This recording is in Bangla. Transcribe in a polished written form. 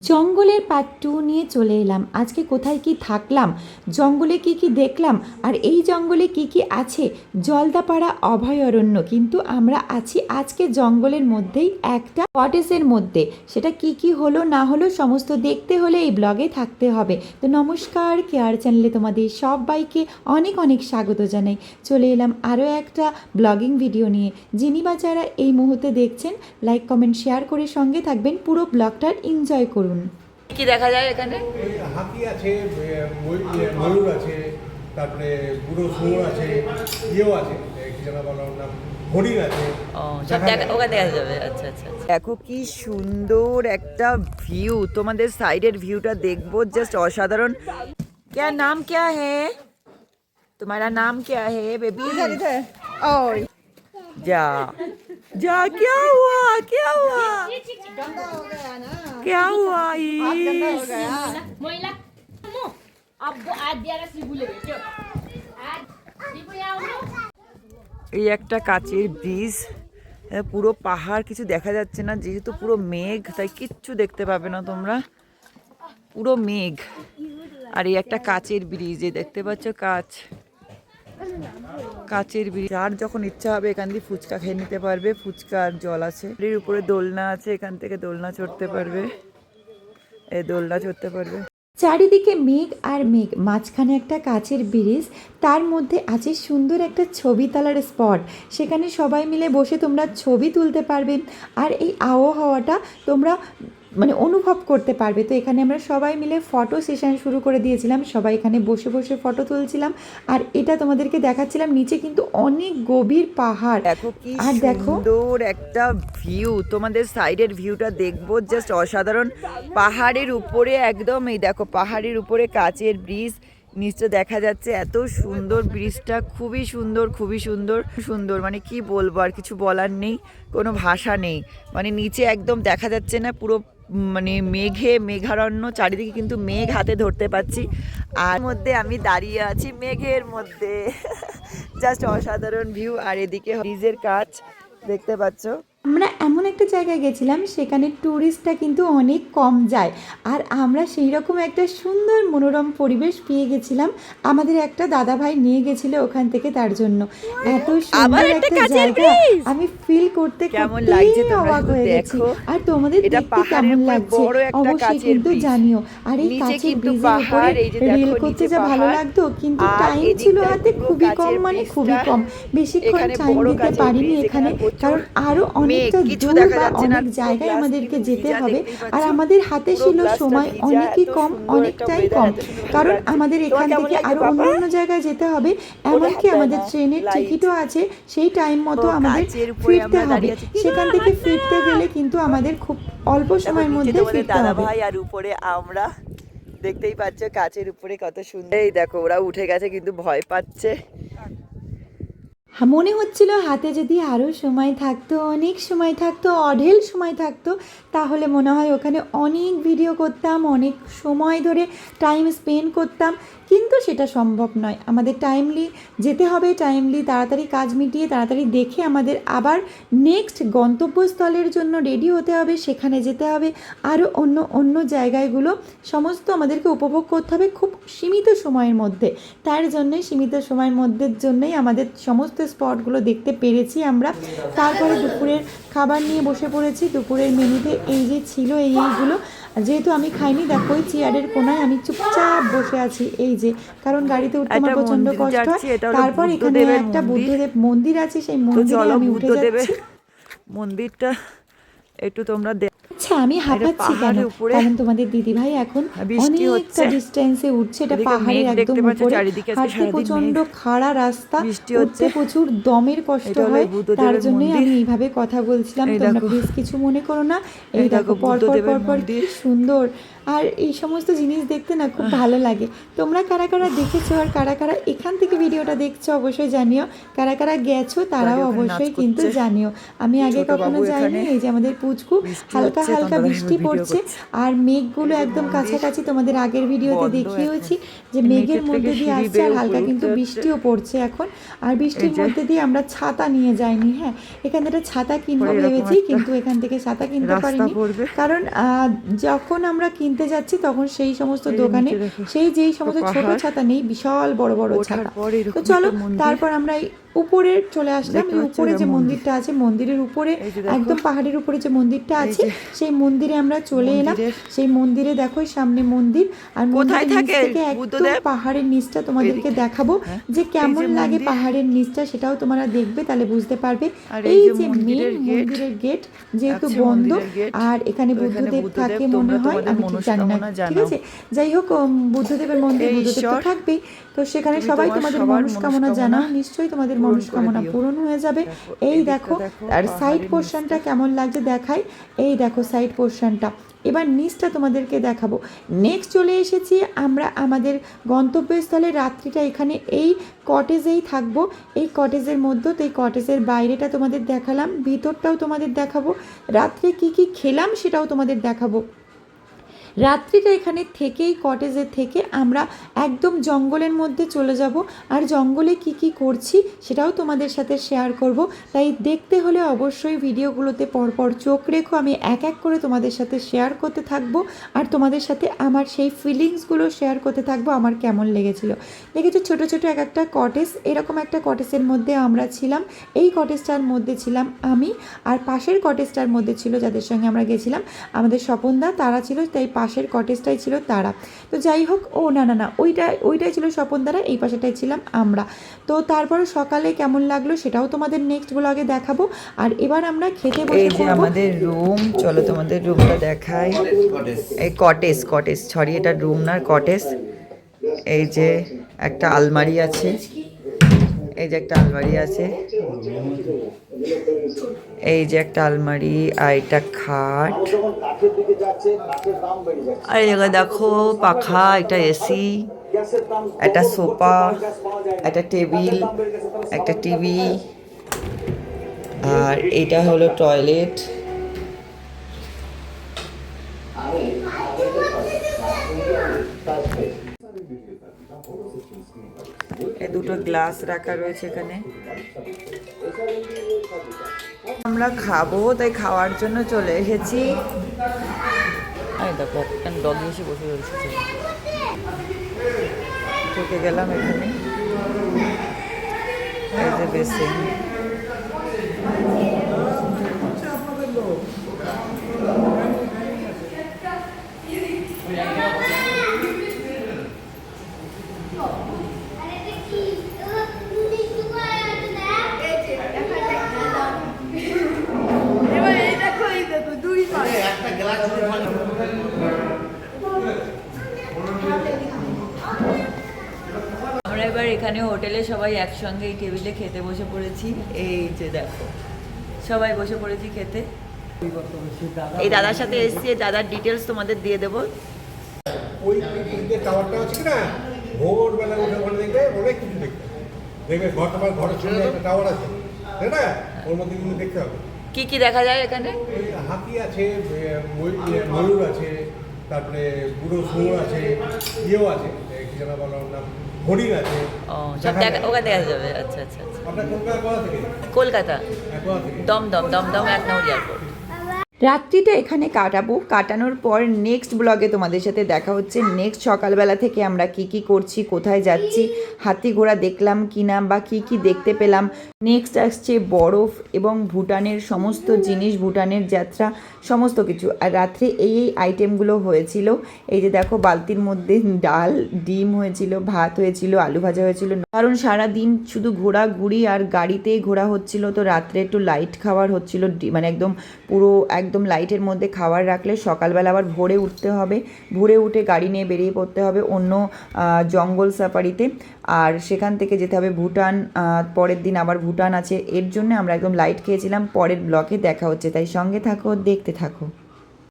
জঙ্গলের পার্ট 2 নিয়ে চলে এলাম। আজকে কোথায় কি থাকলাম, জঙ্গলে কি কি দেখলাম, আর এই জঙ্গলে কি কি আছে। জলদাপাড়া অভয়ারণ্য, কিন্তু আমরা আছি আজকে জঙ্গলের মধ্যেই একটা কটেজের মধ্যে। সেটা কি কি হলো না হলো সমস্ত দেখতে হলে এই ব্লগে থাকতে হবে। তো নমস্কার, কেয়ার চ্যানেলে তোমাদের সবাইকে অনেক অনেক স্বাগত জানাই। চলে এলাম আরও একটা ব্লগিং ভিডিও নিয়ে। যিনি বা যারা এই মুহূর্তে দেখছেন, লাইক কমেন্ট শেয়ার করে সঙ্গে থাকবেন, পুরো ব্লগটার এনজয় করুন। কি দেখা যায় এখানে? হাতি আছে, ময়ূর আছে, তারপরে বুড়ো শুয়োর আছে, ইয়েও আছে, কি যেন বলার নাম, হরিণ আছে। সব ওখানে দেখা যাবে। আচ্ছা আচ্ছা, দেখো কি সুন্দর একটা ভিউ। তোমাদের সাইডের ভিউটা দেখবো, জাস্ট অসাধারণ। क्या नाम क्या है तुम्हारा? नाम क्या है बेबी? ओए जा जा, क्या हुआ क्या हुआ गंदा हो गया ना, क्या हुआ? गंदा हो गया। महिला अब आज दिया सिबुले चल आज सिबु आओ। এই একটা কাচের ব্রিজ, পুরো পাহাড় কিছু দেখা যাচ্ছে না, যেহেতু পুরো মেঘ, তাই কিচ্ছু দেখতে পাবে না তোমরা, পুরো মেঘ। আর এই একটা কাচের ব্রিজ, এই দেখতে পাচ্ছ কাচের ব্রিজ। আর যখন ইচ্ছা হবে এখান দিয়ে ফুচকা খেয়ে নিতে পারবে, ফুচকার জল আছে, এর উপরে দোলনা আছে, এখান থেকে দোলনা চড়তে পারবে, এই দোলনা চড়তে পারবে। চারিদিকে মেঘ আর মেঘ, মাঝখানে একটা কাচের ব্রিজ, তার মধ্যে আছে সুন্দর একটা ছবি তোলার স্পট। সেখানে সবাই মিলে বসে তোমরা ছবি তুলতে পারবে, আর এই আবহাওয়াটা তোমরা অনুভব করতে পারবে। তো এখানে আমরা সবাই মিলে ফটো সেশন শুরু করে দিয়েছিলাম, সবাই এখানে বসে বসে ফটো তুলছিলাম। আর এটা তোমাদেরকে দেখাচ্ছিলাম, নিচে কিন্তু অনেক গভীর পাহাড়। দেখো কি সুন্দর একটা ভিউ। তোমাদের সাইডের ভিউটা দেখবো, জাস্ট অসাধারণ। পাহাড়ের উপরে একদম, এই দেখো পাহাড়ের উপরে কাচের ব্রিজ, নিচে দেখা যাচ্ছে এত সুন্দর ব্রিজটা, খুবই সুন্দর খুবই সুন্দর সুন্দর, মানে কি বলবো, আর কিছু বলার নেই, কোনো ভাষা নেই। মানে নিচে একদম দেখা যাচ্ছে না, পুরো মানে মেঘারণ্য, চারিদিকে কিন্তু মেঘ হাতে ধরতে পাচ্ছি, আর মধ্যে আমি দাঁড়িয়ে আছি মেঘের মধ্যে। জাস্ট অসাধারণ ভিউ। আর এদিকে ব্রিজের কাজ দেখতে পাচ্ছ। আমরা এমন একটা জায়গায় গেছিলাম, সেখানে ট্যুরিস্টটা কিন্তু অনেক কম যায়, আর আমরা সেই রকম একটা সুন্দর মনোরম পরিবেশ পেয়ে গেছিলাম। আমাদের একটা দাদা ভাই নিয়ে গেছিল ওখান থেকে, তার জন্য এত সুন্দর একটা জায়গা আমি ফিল করতে কেমন লাগছে অবাক হয়ে গেছি। আর তোমাদের দেখতে কেমন লাগছে অবশ্যই কিন্তু জানিও। আর এই কাছের ব্রিজের উপরে রেল করতে যা ভালো লাগতো, কিন্তু টাইম ছিল হাতে খুবই কম, মানে খুবই কম, বেশিক্ষণ টাইম দিতে পারিনি এখানে, কারণ আরো অনেকটা দূর বা অনেক জায়গায় আমাদেরকে যেতে হবে, আর আমাদের হাতে ছিল সময় অনেকই কম, অনেকটাই কম, কারণ আমাদের এখান থেকে আরো অন্যান্য জায়গায় যেতে হবে, এমনকি আমাদের ট্রেনের টিকিটও আছে, সেই টাইম মতো আমাদের ফিরতে হবে। সেখান থেকে ফিরতে গেলে কিন্তু আমাদের খুব অল্প সময়ের মধ্যে ফিরতে হবে। আর উপরে আমরা দেখতেই পাচ্ছ কাচের উপরে কত সুন্দর। এই দেখো ওরা উঠে গেছে, কিন্তু ভয় পাচ্ছে। মনে হচ্ছিল হাতে যদি আরও সময় থাকতো, অনেক সময় থাকতো, অঢেল সময় থাকতো, তাহলে মনে হয় ওখানে অনেক ভিডিও করতাম, অনেক সময় ধরে টাইম স্পেন্ড করতাম, কিন্তু সেটা সম্ভব নয়। আমাদের টাইমলি যেতে হবে, টাইমলি তাড়াতাড়ি কাজ মিটিয়ে তাড়াতাড়ি দেখে আমাদের আবার নেক্সট গন্তব্যস্থলের জন্য রেডি হতে হবে, সেখানে যেতে হবে, আরও অন্য জায়গাগুলো সমস্ত আমাদেরকে উপভোগ করতে হবে খুব সীমিত সময়ের মধ্যে। তার জন্যই সীমিত সময়ের জন্যই আমাদের সমস্ত স্পটগুলো দেখতে পেরেছি আমরা। তারপরে দুপুরের খাবার নিয়ে বসে পড়েছি। দুপুরের মেনুতে এই যে ছিল এইগুলো, যেহেতু আমি খাইনি, দেখো ওই চেয়ারের কোনায় আমি চুপচাপ বসে আছি, এই যে, কারণ গাড়িতে উঠতে আমার প্রচন্ড কষ্ট হয়। তারপর এখানে একটা বুদ্ধদেব মন্দির আছে, সেই মন্দিরে আমি উঠে যাচ্ছি। মন্দিরটা একটু তোমরা আচ্ছা, আমি হাঁপাচ্ছি কেন? কারণ তোমাদের দিদিভাই এখন অনেকটা ডিস্টেন্সে উঠছে, এটা পাহাড়ের একদম উপরে, হাঁটতে প্রচন্ড খাড়া রাস্তা, উঠতে প্রচুর দমের কষ্ট হয়, তার জন্যই আমি এইভাবে কথা বলছিলাম, তোমরা প্লিজ কিছু মনে করো না। এই দেখো পরপর কি সুন্দর, আর এই সমস্ত জিনিস দেখতে না খুব ভালো লাগে। তোমরা কারা কারা দেখেছো আর কারা কারা এখান থেকে ভিডিওটা দেখছো অবশ্যই জানিও, কারা কারা গেছো তারাও অবশ্যই কিন্তু জানিও। আমি আগে কখনো যাইনি। এই যে আমাদের পুচকু হালকা হালকা বৃষ্টি পড়ছে আর মেঘগুলো একদম কাছাকাছি। তোমাদের আগের ভিডিওতে দেখিয়েছি যে মেঘের মধ্যে দিয়ে আসছে আর হালকা কিন্তু বৃষ্টিও পড়ছে এখন। আর বৃষ্টির মধ্যে দিয়ে আমরা ছাতা নিয়ে যাইনি, হ্যাঁ এখান থেকে ছাতা কিনবো ভেবেছি, কিন্তু এখান থেকে ছাতা কিনতে পারিনি কারণ যখন আমরা কিনতে যাচ্ছি তখন সেই সমস্ত দোকানে যেই সমস্ত ছোট ছাতা নেই, বিশাল বড় বড় ছাতা। তো চলো তারপর আমরা উপরে চলে আসলাম। উপরে যে মন্দিরটা আছে, মন্দিরের উপরে একদম পাহাড়ের উপরে যে মন্দিরটা আছে সেই মন্দিরে আমরা চলে এলাম। সেই মন্দিরে দেখো সামনে মন্দির, আর কোথায় থাকে একদম পাহাড়ের নিচটা তোমাদেরকে দেখাবো যে কেমন লাগে পাহাড়ের নিচটা, সেটাও তোমরা দেখবে তাহলে বুঝতে পারবে। এই যে মেন মন্দিরের গেট যেহেতু বন্ধ, আর এখানে বুদ্ধদেব থাকে মনে হয়, আমি ঠিক জানি না, ঠিক আছে যাই হোক বুদ্ধদেবের মন্দির, বুদ্ধদেব তো থাকবেই। তো সেখানে সবাই তোমাদের মনস্কামনা জানাও, নিশ্চয়ই তোমাদের মনস্কামনা পূরণ হয়ে যাবে। এই দেখো আর সাইড পোর্শনটা কেমন লাগছে দেখাই, এই দেখো সাইড পোর্শনটা। এবার নিচটা তোমাদেরকে দেখাবো। নেক্সট চলে এসেছি আমরা আমাদের গন্তব্যস্থলে। রাত্রিটা এখানে এই কটেজেই থাকবো, এই কটেজের মধ্যে। তো এই কটেজের বাইরেটা তোমাদের দেখালাম, ভিতরটাও তোমাদের দেখাবো, রাত্রে কি কি খেলাম সেটাও তোমাদের দেখাবো। রাত্রিটা এখানে থেকেই কটেজে থেকে আমরা একদম জঙ্গলের মধ্যে চলে যাব, আর জঙ্গলে কি কি করছি সেটাও তোমাদের সাথে শেয়ার করব। তাই দেখতে হলে অবশ্যই ভিডিওগুলোতে পরপর চোখ রেখো, আমি এক এক করে তোমাদের সাথে শেয়ার করতে থাকবো আর তোমাদের সাথে আমার সেই ফিলিংসগুলো শেয়ার করতে থাকবো আমার কেমন লেগেছিল। দেখেছো ছোটো ছোটো এক একটা কটেজ, এরকম একটা কটেজের মধ্যে আমরা ছিলাম। এই কটেজটার মধ্যে ছিলাম আমি, আর পাশের কটেজটার মধ্যে ছিল যাদের সঙ্গে আমরা গেছিলাম আমাদের স্বপনদা, তারা ছিল, তাই পাশের কটেজটাই ছিল তারা। তো যাই হোক না ওইটাই ছিল স্বপনদারা, এই পাশেটাই ছিলাম আমরা। তো তারপর সকালে কেমন লাগলো সেটাও তোমাদের নেক্সট ব্লগে দেখাবো। আর এবার আমরা খেতে বসে এই যে আমাদের রুম, চলো তোমাদের রুমটা দেখাই। এই কটেজ সরি এটা রুম না কটেজ। এই যে একটা আলমারি আছে, এই যে একটা আলমারি আছে, এই যে একটা আলমারি, আর এটা খাট, আর এই জায়গায় দেখো পাখা, একটা এসি, একটা সোফা, একটা টেবিল, একটা টিভি, আর এটা হলো টয়লেট। এই দুটো গ্লাস রাখা রয়েছে এখানে। আমরা খাবো তাই খাওয়ার জন্য চলে এসেছি। দেখো একটা ডগি এসে বসে রয়েছে, ঢুকে গেলাম এখানে। এই যে বেসিন, আমরা এবার এখানে হোটেলে সবাই একসঙ্গে এই টেবিলে খেতে বসে পড়েছি। এই যে দেখো সবাই বসে পড়েছি খেতে। এই দাদার সাথে এসেছি, দাদার ডিটেলস তোমাদের দিয়ে দেবো। ওই যে টাওয়ারটা আছে না, ভোরবেলা উঠে ওখানে দেখবে অনেক কিছু দেখবে ঘরের সামনে একটা টাওয়ার আছে, তাই না? ওর মধ্যে কিন্তু দেখতে হবে কি কি দেখা যায় এখানে। হাতি আছে, ময়ূর আছে, তারপরে বুড়ো শুয়োর আছে, ইয়েও আছে, কি যেন বলার নাম, হরিণ আছে। ও সব ওখানে দেখা যাবে। আচ্ছা আচ্ছা আচ্ছা। আপনার কলকাতা কোথা থেকে? কলকাতা কোথা থেকে? দমদম 1 নম্বর এয়ারপোর্ট। রাত্রিটা এখানে কাটাবো, কাটানোর পর নেক্সট ব্লগে তোমাদের সাথে দেখা হচ্ছে। নেক্সট সকালবেলা থেকে আমরা কি কি করছি, কোথায় যাচ্ছি, হাতি ঘোড়া দেখলাম কিনা বা কি কি দেখতে পেলাম। নেক্সট আসছে বরফ এবং ভুটানের সমস্ত জিনিস, ভুটানের যাত্রা, সমস্ত কিছু। আর রাত্রে এই আইটেমগুলো হয়েছিল। এই যে দেখো বালতির মধ্যে ডাল, ডিম হয়েছিল, ভাত হয়েছিল, আলু ভাজা হয়েছিল। কারণ সারা দিন শুধু ঘোরাঘুরি আর গাড়িতেই ঘোরা হচ্ছিল, তো রাত্রে একটু লাইট খাবার হচ্ছিল, মানে একদম লাইটের মধ্যে খাবার রাখলে সকালবেলা আবার ভোরে উঠতে হবে, ভোরে উঠে গাড়ি নিয়ে বেরিয়ে পড়তে হবে অন্য জঙ্গল সাফারিতে, আর সেখান থেকে যেতে হবে ভুটান। পরের দিন আবার ভুটান আছে, এর জন্য আমরা একদম লাইট খেয়েছিলাম। পরের ব্লকে দেখা হচ্ছে, তাই সঙ্গে থাকো, দেখতে থাকো।